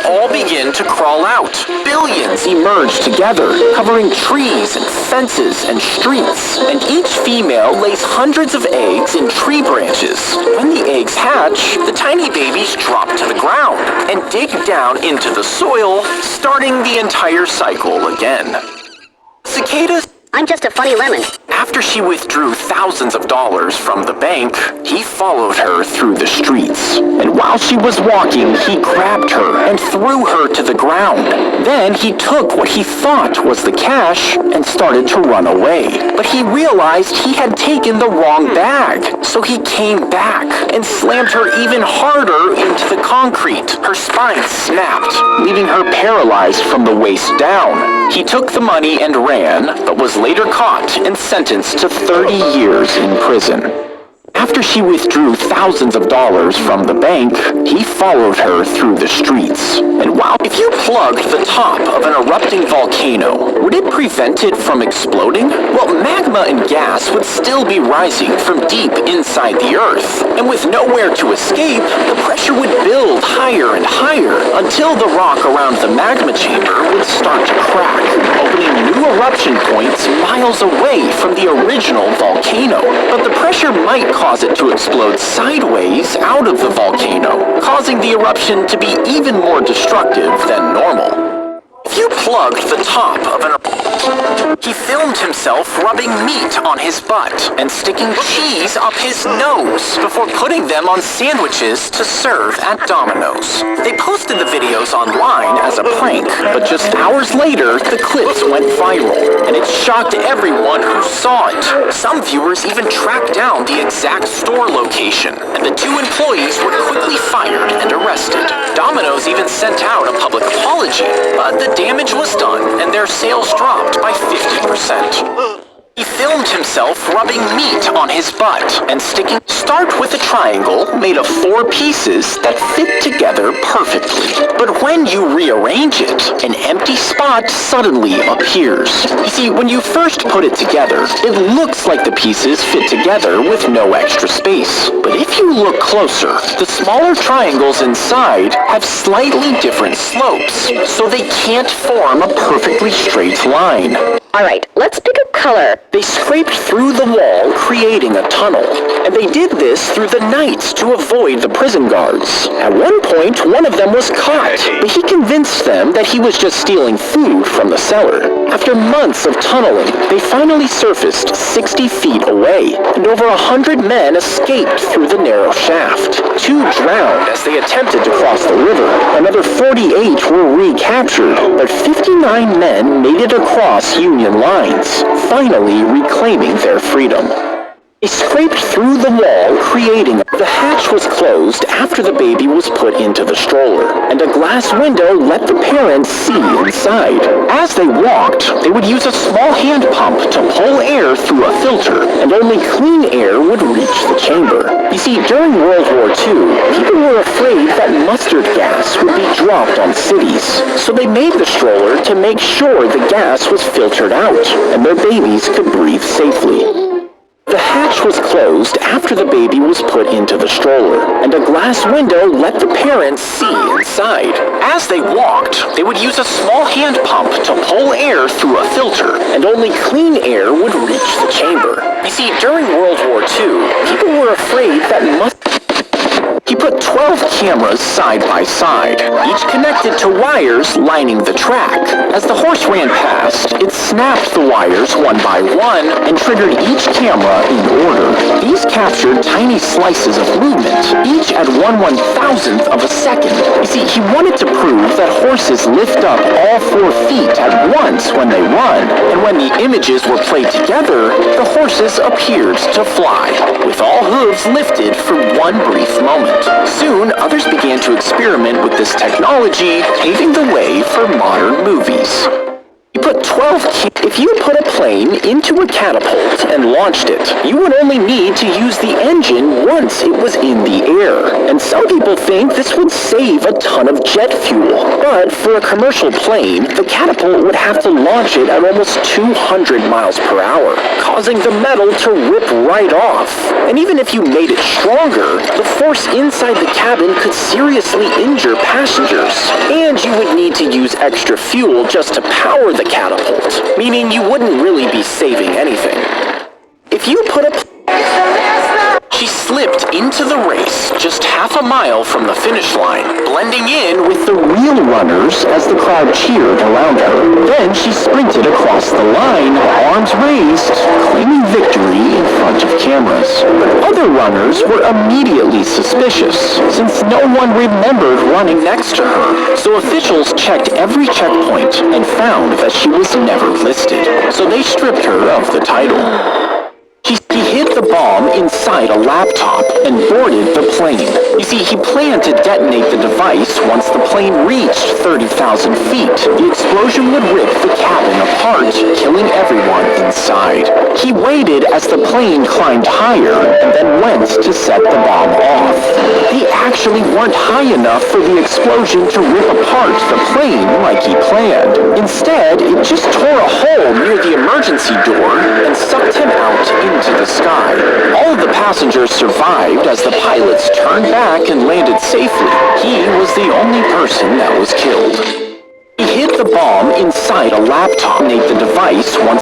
all begin to crawl out. Billions emerge together, covering trees and fences and streets. And each female lays hundreds of eggs in tree branches. When the eggs hatch, the tiny babies drop to the ground and dig down into the soil, starting the entire cycle again. Cicadas. I'm just a funny lemon. After she withdrew thousands of dollars from the bank, he followed her through the streets. And while she was walking, he grabbed her and threw her to the ground. Then he took what he thought was the cash and started to run away. But he realized he had taken the wrong bag. So he came back and slammed her even harder into the concrete. Her spine snapped, leaving her paralyzed from the waist down. He took the money and ran, but was later caught and sentenced to 30 years in prison. After she withdrew thousands of dollars from the bank, he followed her through the streets. And while if you plugged the top of an erupting volcano, would it prevent it from exploding? Well, magma and gas would still be rising from deep inside the earth. And with nowhere to escape, the pressure would build higher and higher until the rock around the magma chamber would start to crack, opening new eruption points miles away from the original volcano. But the pressure might cause it to explode sideways out of the volcano, causing the eruption to be even more destructive than normal. If you plugged the top of an he filmed himself rubbing meat on his butt and sticking cheese up his nose before putting them on sandwiches to serve at Domino's. They posted the videos online as a prank, but just hours later, the clips went viral, and it shocked everyone who saw it. Some viewers even tracked down the exact store location, and the two employees were quickly fired and arrested. Domino's even sent out a public apology, but the damage was done, and their sales dropped by 50%. He filmed himself rubbing meat on his butt and sticking. Start with a triangle made of 4 pieces that fit together perfectly. But when you rearrange it, an empty spot suddenly appears. You see, when you first put it together, it looks like the pieces fit together with no extra space. But if you look closer, the smaller triangles inside have slightly different slopes, so they can't form a perfectly straight line. Alright, let's pick a color. They scraped through the wall, creating a tunnel. And they did this through the night to avoid the prison guards. At one point, one of them was caught, but he convinced them that he was just stealing food from the cellar. After months of tunneling, they finally surfaced 60 feet away, and over 100 men escaped through the narrow shaft. 2 drowned as they attempted to cross the river. Another 48 were recaptured, but 59 men made it across Union lines, finally reclaiming their freedom. They scraped through the wall, creating. The hatch was closed after the baby was put into the stroller, and a glass window let the parents see inside. As they walked, they would use a small hand pump to pull air through a filter, and only clean air would reach the chamber. You see, during World War II, people were afraid that mustard gas would be dropped on cities, so they made the stroller to make sure the gas was filtered out, and their babies could breathe safely. The hatch was closed after the baby was put into the stroller, and a glass window let the parents see inside. As they walked, they would use a small hand pump to pull air through a filter, and only clean air would reach the chamber. You see, during World War II, people were afraid that He put 12 cameras side by side, each connected to wires lining the track. As the horse ran past, it snapped the wires one by one and triggered each camera in order. These captured tiny slices of movement, each at 1/1000th of a second. You see, he wanted to prove that horses lift up all 4 feet at once when they run, and when the images were played together, the horses appeared to fly, with all hooves lifted for one brief moment. Soon, others began to experiment with this technology, paving the way for modern movies. If you put a plane into a catapult and launched it, you would only need to use the engine once it was in the air. And some people think this would save a ton of jet fuel. But for a commercial plane, the catapult would have to launch it at almost 200 miles per hour, causing the metal to rip right off. And even if you made it stronger, the force inside the cabin could seriously injure passengers. And you would need to use extra fuel just to power the catapult, meaning you wouldn't really be saving anything. If you put a... She slipped into the race just half a mile from the finish line, blending in with the real runners as the crowd cheered around her. Then she sprinted across the line, arms raised, claiming victory in front of cameras. But other runners were immediately suspicious, since no one remembered running next to her. So officials checked every checkpoint and found that she was never listed. So they stripped her of the title. He hid the bomb inside a laptop and boarded the plane. You see, he planned to detonate the device once the plane reached 30,000 feet. The explosion would rip the cabin apart, killing everyone inside. He waited as the plane climbed higher and then went to set the bomb off. They actually weren't high enough for the explosion to rip apart the plane like he planned. Instead, it just tore a hole near the emergency door and sucked him out into the sky. All of the passengers survived as the pilots turned back and landed safely. He was the only person that was killed. He hid the bomb inside a laptop, and the device once